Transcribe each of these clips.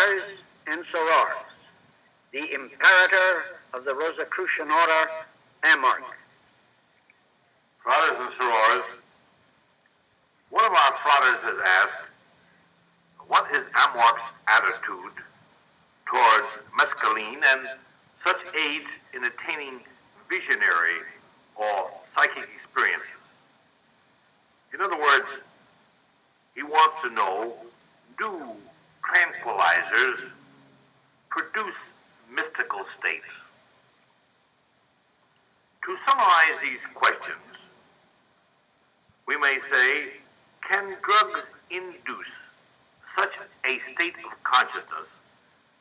fratres and sorors, the imperator of the Rosicrucian Order, AMORC. Fratres and sorors, one of our fratres has asked, what is AMORC's attitude towards mescaline and such aids in attaining visionary or psychic experiences? In other words, he wants to know, do tranquilizers produce mystical states? To summarize these questions, we may say, can drugs induce such a state of consciousness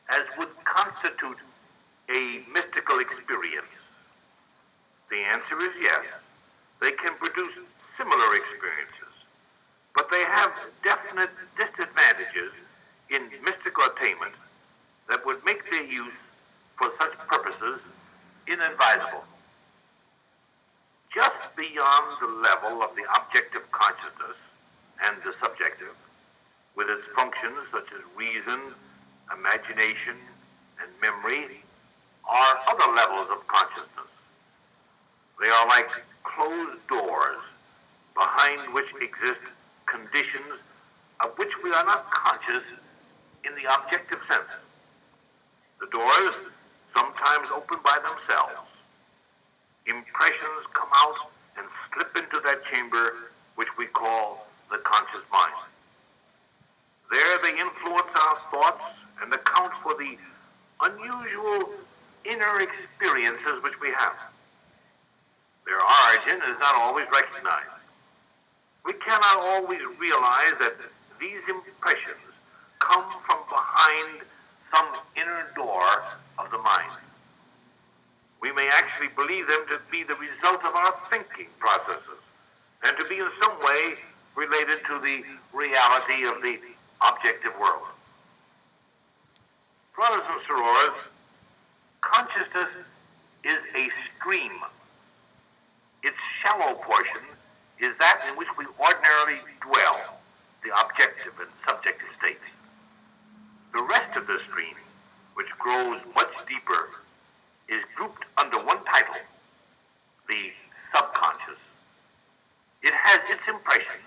as would constitute a mystical experience? The answer is yes. They can produce similar experiences, but they have definite disadvantages in mystical attainment that would make their use for such purposes inadvisable. Just beyond the level of the objective consciousness and the subjective, with its functions such as reason, imagination, and memory, are other levels of consciousness. They are like closed doors behind which exist conditions of which we are not conscious in the objective sense. The doors sometimes open by themselves. Impressions come out and slip into that chamber which we call the conscious mind. There they influence our thoughts and account for the unusual inner experiences which we have. Their origin is not always recognized. We cannot always realize that these impressions come from behind some inner door of the mind. We may actually believe them to be the result of our thinking processes and to be in some way related to the reality of the objective world. Brothers and sorors, consciousness is a stream. Its shallow portion is that in which we ordinarily dwell, the objective and subjective states. The rest of the stream, which grows much deeper, is grouped under one title, the subconscious. It has its impressions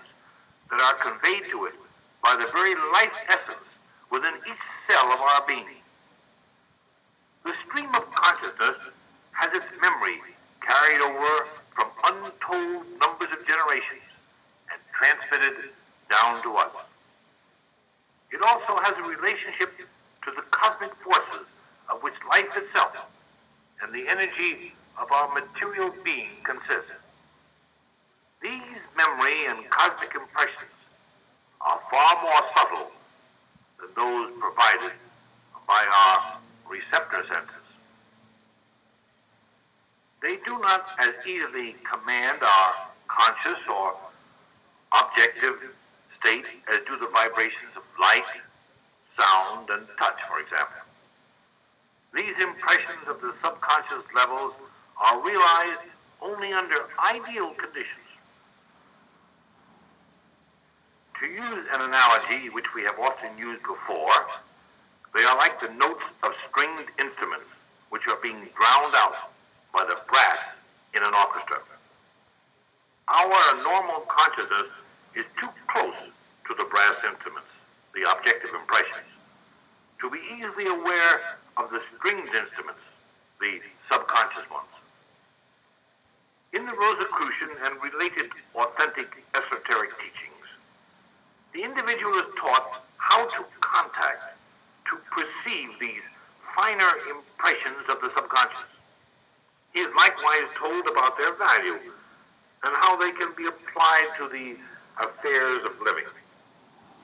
that are conveyed to it by the very life essence within each cell of our being. The stream of consciousness has its memory carried over from untold numbers of generations and transmitted down to us. It also has a relationship to the cosmic forces of which life itself and the energy of our material being consist. These memory and cosmic impressions are far more subtle than those provided by our receptor senses. They do not as easily command our conscious or objective state as do the vibrations of light, sound, and touch, for example. These impressions of the subconscious levels are realized only under ideal conditions. To use an analogy which we have often used before, they are like the notes of stringed instruments which are being drowned out by the brass in an orchestra. Our normal consciousness is too close to the brass instruments, the objective impressions, to be easily aware of the stringed instruments, the subconscious ones. In the Rosicrucian and related authentic esoteric teachings, the individual is taught how to contact, to perceive these finer impressions of the subconscious. He is likewise told about their value and how they can be applied to the affairs of living.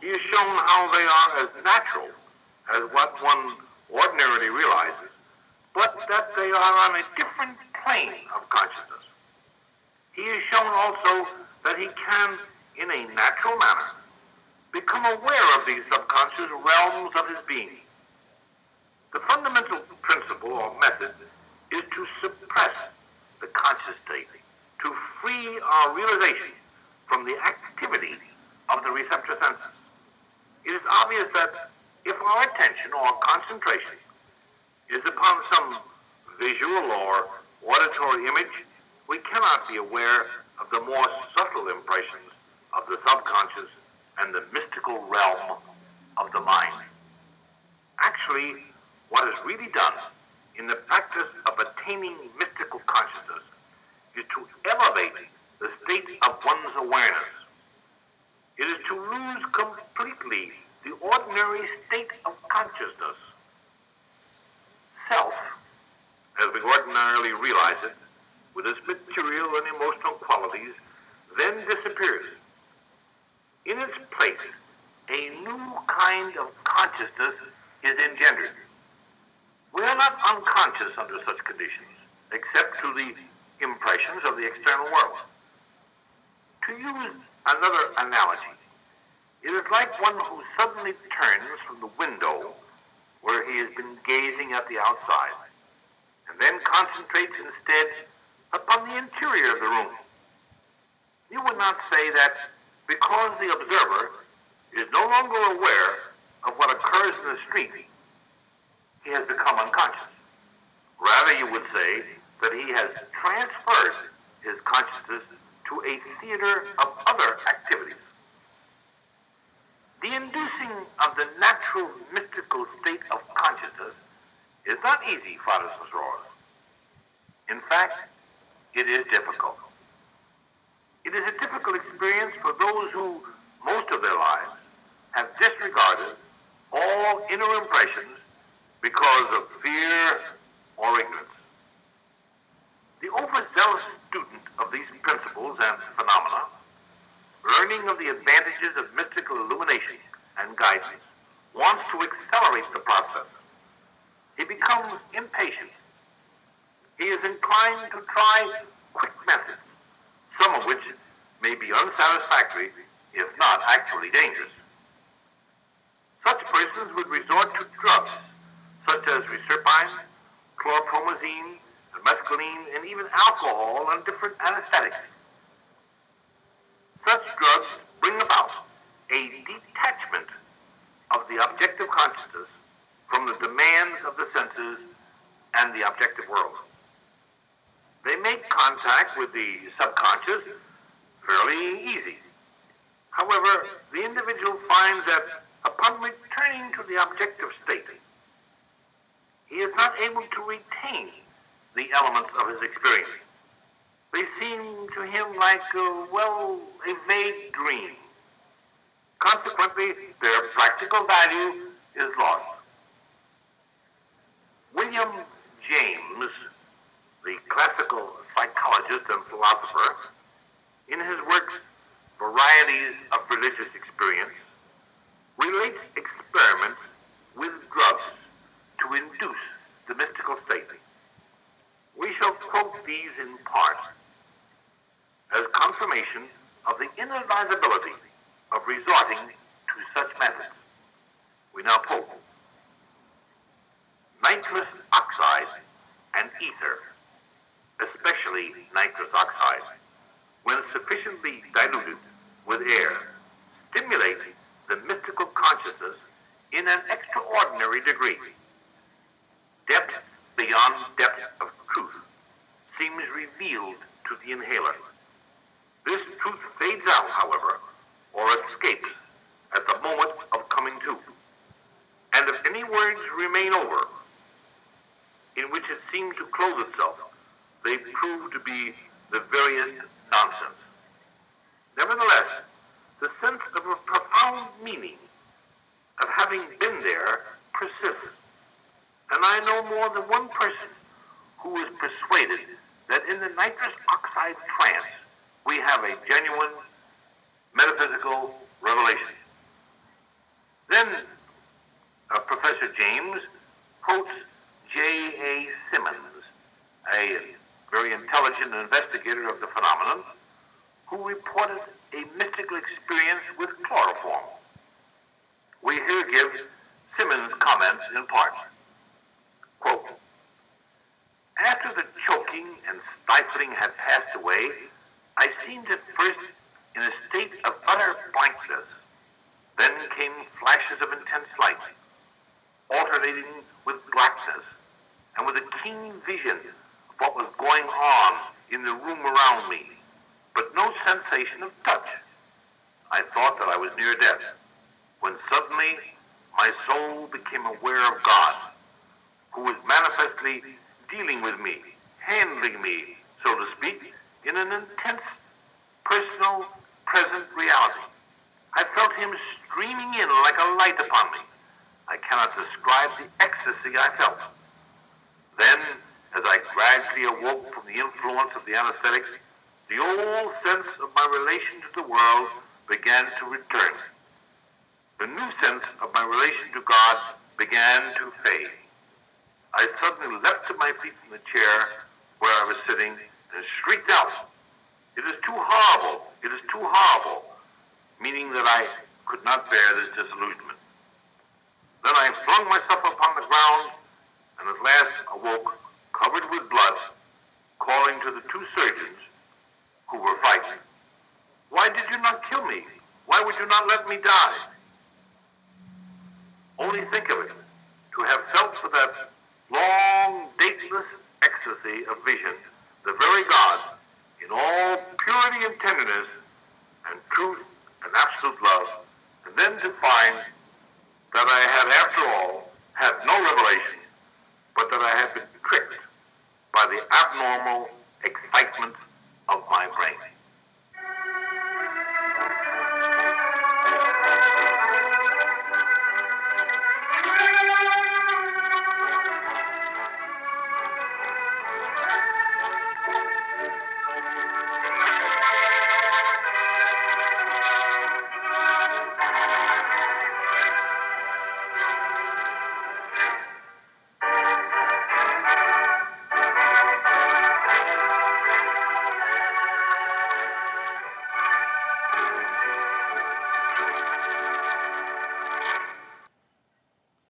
He is shown how they are as natural as what one ordinarily realizes, but that they are on a different plane of consciousness. He is shown also that he can, in a natural manner, become aware of these subconscious realms of his being. The fundamental principle or method is to suppress the conscious state, to free our realization from the activity of the receptor senses. It is obvious that If our attention or concentration is upon some visual or auditory image, we cannot be aware of the more subtle impressions of the subconscious and the mystical realm of the mind. Actually, what is really done in the practice of attaining mystical consciousness is to elevate the state of one's awareness. It is to lose completely the ordinary state of consciousness. Self, as we ordinarily realize it, with its material and emotional qualities, then disappears. In its place, a new kind of consciousness is engendered. We are not unconscious under such conditions, except to the impressions of the external world. To use another analogy, it is like one who suddenly turns from the window where he has been gazing at the outside, and then concentrates instead upon the interior of the room. You would not say that because the observer is no longer aware of what occurs in the street, he has become unconscious. Rather, you would say that he has transferred his consciousness to a theater of other activities. The inducing of the natural mystical state of consciousness is not easy, fathers and sorors. In fact, it is difficult. It is a difficult experience for those who, most of their lives, have disregarded all inner impressions because of fear or ignorance. The overzealous student of these principles and phenomena, learning of the advantages of mystical illumination and guidance, wants to accelerate the process. He becomes impatient. He is inclined to try quick methods, some of which may be unsatisfactory, if not actually dangerous. Such persons would resort to drugs, such as reserpine, chlorpromazine, mescaline, and even alcohol and different anesthetics. Such drugs bring about a detachment of the objective consciousness from the demands of the senses and the objective world. They make contact with the subconscious fairly easy. However, the individual finds that upon returning to the objective state, he is not able to retain the elements of his experience. They seem to him like, a vague dream. Consequently, their practical value is lost. William James, the classical psychologist and philosopher, in his works Varieties of Religious Experience, relates experiments with drugs to induce the mystical state. We shall quote these in part as confirmation of the inadvisability of resorting to such methods. We now quote: nitrous oxide and ether, especially nitrous oxide, when sufficiently diluted with air, stimulate the mystical consciousness in an extraordinary degree. Depth beyond depth of truth seems revealed to the inhaler. This truth fades out, however, or escapes at the moment of coming to. And if any words remain over, in which it seemed to clothe itself, they prove to be the veriest nonsense. Nevertheless, the sense of a profound meaning of having been there persists. And I know more than one person who is persuaded that in the nitrous oxide trance, we have a genuine metaphysical revelation. Then Professor James quotes J.A. Simmons, a very intelligent investigator of the phenomenon, who reported a mystical experience with chloroform. We here give Simmons' comments in part. Quote, after the choking and stifling had passed away, I seemed at first in a state of utter blankness. Then came flashes of intense light, alternating with blackness, and with a keen vision of what was going on in the room around me, but no sensation of touch. I thought that I was near death, when suddenly my soul became aware of God, who was manifestly dealing with me, handling me, so to speak, in an intense, personal, present reality. I felt him streaming in like a light upon me. I cannot describe the ecstasy I felt. Then, as I gradually awoke from the influence of the anesthetics, the old sense of my relation to the world began to return. The new sense of my relation to God began to fade. I suddenly leapt to my feet from the chair where I was sitting and shrieked out, "It is too horrible! It is too horrible!" meaning that I could not bear this disillusionment. Then I flung myself upon the ground and at last awoke, covered with blood, calling to the two surgeons who were fighting, "Why did you not kill me? Why would you not let me die?" Only think of it, to have felt for that long, dateless ecstasy of vision, the very God, in all purity and tenderness and truth and absolute love, and then to find that I had, after all, had no revelation, but that I had been tricked by the abnormal